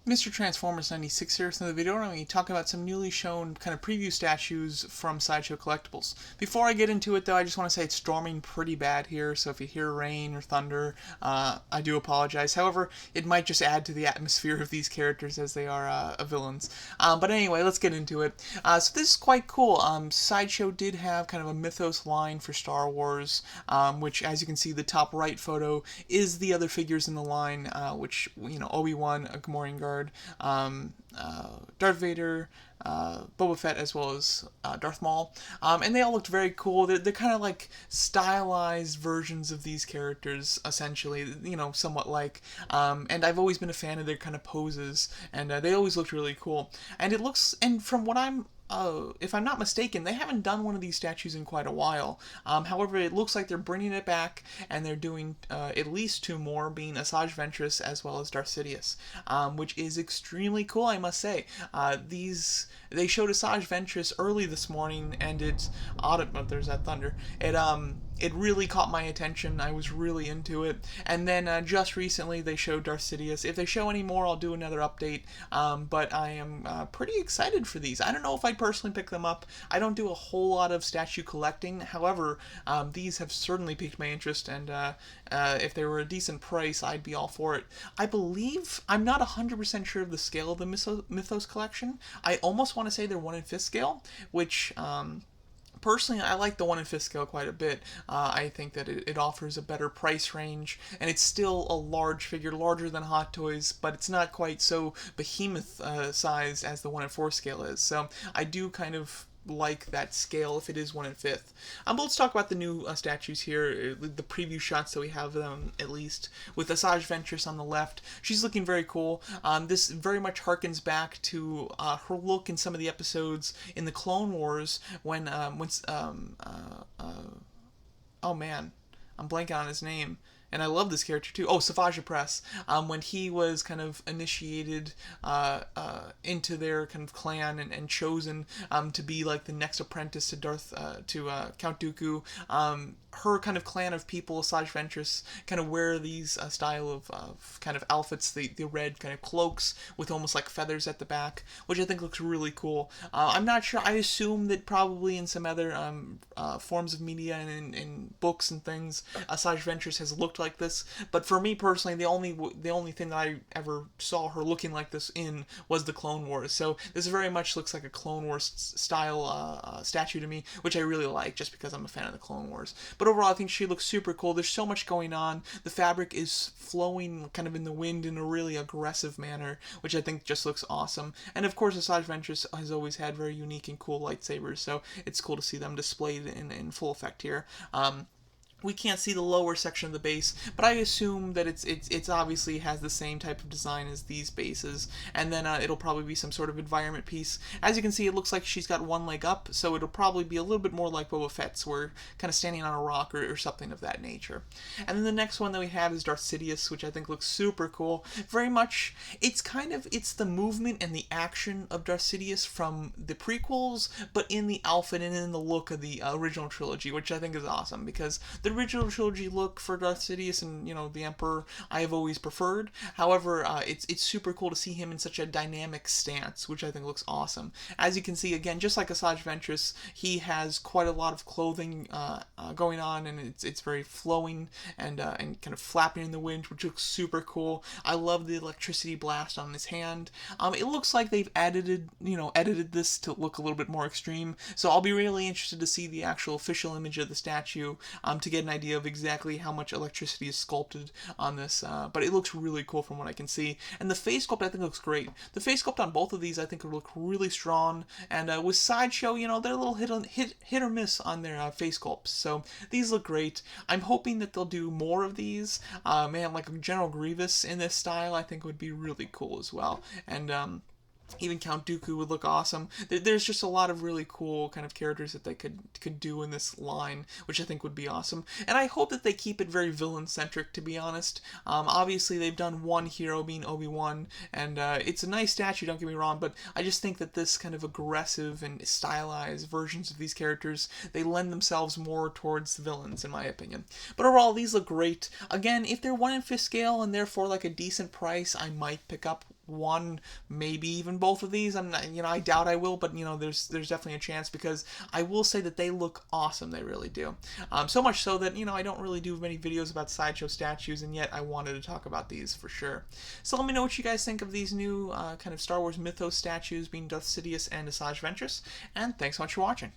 Mr. Transformers 96 here. So in the video, I'm going to be talking about some newly shown kind of preview statues from Sideshow Collectibles. Before I get into it, though, I just want to say it's storming pretty bad here, so if you hear rain or thunder, I do apologize. However, it might just add to the atmosphere of these characters as they are villains. But anyway, let's get into it. So this is quite cool. Sideshow did have kind of a Mythos line for Star Wars, which, as you can see, the top right photo is the other figures in the line, which, Obi-Wan, a Gamorrean guard, Darth Vader, Boba Fett, as well as Darth Maul, and they all looked very cool. They're kind of like stylized versions of these characters, essentially, somewhat like. And I've always been a fan of their kind of poses, and they always looked really cool. And from what if I'm not mistaken, they haven't done one of these statues in quite a while. However, it looks like they're bringing it back, and they're doing at least two more, being Asajj Ventress as well as Darth Sidious, which is extremely cool, I must say. They showed Asajj Ventress early this morning, and it's autumn. Oh, there's that thunder. It really caught my attention. I was really into it. And then just recently they showed Darth Sidious. If they show any more, I'll do another update. But I am pretty excited for these. I don't know if I'd personally pick them up. I don't do a whole lot of statue collecting. However, these have certainly piqued my interest, and if they were a decent price, I'd be all for it. I believe, I'm not 100% sure of the scale of the Mythos collection. I almost want to say they're 1 in 5th scale, which... Personally, I like the 1 in 5th scale quite a bit. I think that it offers a better price range, and it's still a large figure, larger than Hot Toys, but it's not quite so behemoth sized as the 1 in 4 scale is. So I do kind of like that scale if it is 1 in 5th. But let's talk about the new statues here, the preview shots that we have them, at least, with Asajj Ventress on the left. She's looking very cool. This very much harkens back to her look in some of the episodes in the Clone Wars oh man, I'm blanking on his name. And I love this character too. Oh, Savage Press. When he was kind of initiated into their kind of clan and chosen to be like the next apprentice to Count Dooku. Her kind of clan of people, Asajj Ventress, kind of wear these style of kind of outfits, the red kind of cloaks with almost like feathers at the back, which I think looks really cool. I'm not sure. I assume that probably in some other forms of media and in books and things, Asajj Ventress has looked like this. But for me personally, the only thing that I ever saw her looking like this in was the Clone Wars. So this very much looks like a Clone Wars style statue to me, which I really like, just because I'm a fan of the Clone Wars. But overall, I think she looks super cool. There's so much going on. The fabric is flowing kind of in the wind in a really aggressive manner, which I think just looks awesome. And of course, Asajj Ventress has always had very unique and cool lightsabers, so it's cool to see them displayed in full effect here. We can't see the lower section of the base, but I assume that it's obviously has the same type of design as these bases, and then it'll probably be some sort of environment piece. As you can see, it looks like she's got one leg up, so it'll probably be a little bit more like Boba Fett's, where kind of standing on a rock or something of that nature. And then the next one that we have is Darth Sidious, which I think looks super cool. Very much, it's the movement and the action of Darth Sidious from the prequels, but in the outfit and in the look of the original trilogy, which I think is awesome, because the original trilogy look for Darth Sidious and the Emperor I have always preferred. However, it's super cool to see him in such a dynamic stance, which I think looks awesome. As you can see, again, just like Asajj Ventress, he has quite a lot of clothing going on, and it's very flowing and kind of flapping in the wind, which looks super cool. I love the electricity blast on his hand. It looks like they've edited this to look a little bit more extreme. So I'll be really interested to see the actual official image of the statue to get an idea of exactly how much electricity is sculpted on this, but it looks really cool from what I can see. And the face sculpt I think looks great. The face sculpt on both of these I think will look really strong, and with Sideshow, they're a little hit or miss on their face sculpts, so these look great. I'm hoping that they'll do more of these. Man, like a General Grievous in this style I think would be really cool as well, and even Count Dooku would look awesome. There's just a lot of really cool kind of characters that they could do in this line, which I think would be awesome. And I hope that they keep it very villain-centric, to be honest. Obviously, they've done one hero, being Obi-Wan, and it's a nice statue, don't get me wrong, but I just think that this kind of aggressive and stylized versions of these characters, they lend themselves more towards the villains, in my opinion. But overall, these look great. Again, if they're 1 in 5th scale and therefore like a decent price, I might pick up one, maybe even both of these. I'm not, I doubt I will, but there's definitely a chance, because I will say that they look awesome. They really do. So much so that I don't really do many videos about Sideshow statues, and yet I wanted to talk about these for sure. So let me know what you guys think of these new kind of Star Wars Mythos statues, being Darth Sidious and Asajj Ventress, and thanks so much for watching.